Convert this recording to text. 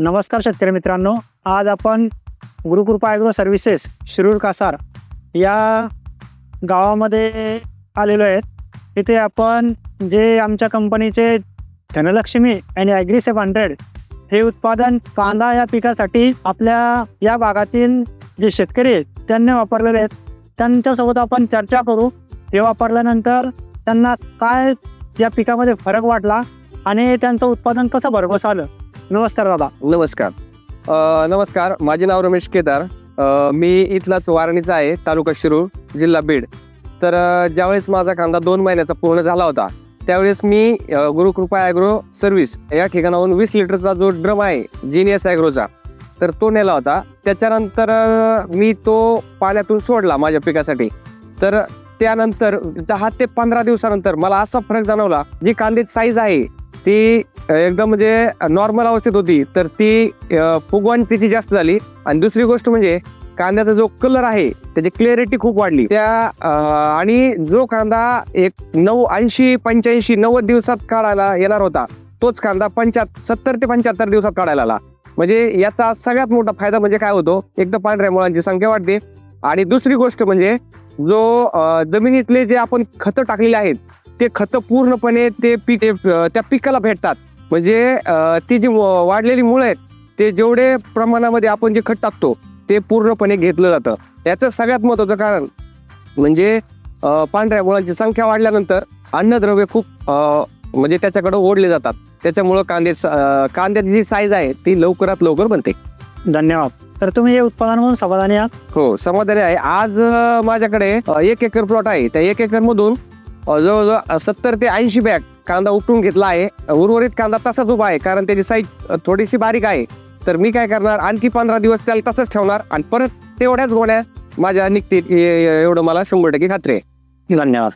नमस्कार शेतकरी मित्रांनो, आज आपण गुरुकृपा ॲग्रो सर्व्हिसेस शिरूर कासार या गावामध्ये आलेलो आहेत। इथे आपण जे आमच्या कंपनीचे धनलक्ष्मी आणि ॲग्रीसेफ 100 हे उत्पादन कांदा या पिकासाठी आपल्या या भागातील जे शेतकरी आहेत त्यांनी वापरलेले आहेत, त्यांच्यासोबत आपण चर्चा करू। हे वापरल्यानंतर त्यांना काय या पिकामध्ये फरक वाटला आणि त्यांचं उत्पादन कसं भरघोस आलं। नमस्कार दादा। नमस्कार, माझे नाव रमेश केदार। मी इथलाच वारणीचा आहे, तालुका शिरूर, जिल्हा बीड। तर ज्यावेळेस माझा कांदा 2 महिन्याचा पूर्ण झाला होता त्यावेळेस मी गुरुकृपा ॲग्रो सर्व्हिस या ठिकाणाहून 20 लिटरचा जो ड्रम आहे जीनियस ॲग्रोचा, तर तो नेला होता। त्याच्यानंतर मी तो पाण्यातून सोडला माझ्या पिकासाठी। तर त्यानंतर 10 ते 15 दिवसानंतर मला असा फरक जाणवला, जी कांद्याची साईज आहे ती एकदम म्हणजे नॉर्मल अवस्थेत होती, तर ती फुगवण तिची जास्त झाली। आणि दुसरी गोष्ट म्हणजे कांद्याचा जो कलर आहे त्याची क्लिअरिटी खूप वाढली आणि जो कांदा एक 80, 85, 90 दिवसात काढायला येणार होता तोच कांदा 70 ते 75 दिवसात काढायला आला। म्हणजे याचा सगळ्यात मोठा फायदा म्हणजे काय होतो, एक तर पांढऱ्या मुळांची संख्या वाढते आणि दुसरी गोष्ट म्हणजे जो जमिनीतले जे आपण खतं टाकलेले आहेत ते खतं पूर्णपणे ते पीक त्या पिकाला भेटतात। म्हणजे ती जी वाढलेली मुळं आहेत ते जेवढे प्रमाणामध्ये आपण जे खत टाकतो ते पूर्णपणे घेतलं जातं। याचं सगळ्यात महत्त्वाचं कारण म्हणजे पांढऱ्या मुळांची संख्या वाढल्यानंतर अन्नद्रव्य खूप म्हणजे त्याच्याकडे ओढले जातात। त्याच्यामुळं कांद्याची जी साईज आहे ती लवकरात लवकर बनते। धन्यवाद। तर तुम्ही हे उत्पादनामधून समाधानी आहात? हो, समाधानी आहे। आज माझ्याकडे 1 एकर प्लॉट आहे। त्या 1 एकर मधून जवळजवळ 70 ते 80 बॅग कांदा उपटून घेतला आहे। उर्वरित कांदा तसाच उभा आहे, कारण त्याची साईज थोडीशी बारीक आहे। तर मी काय करणार, आणखी 15 दिवस त्याला तसंच ठेवणार आणि परत तेवढ्याच गोण्या माझ्या निघतील एवढं मला 100% खात्री आहे। धन्यवाद।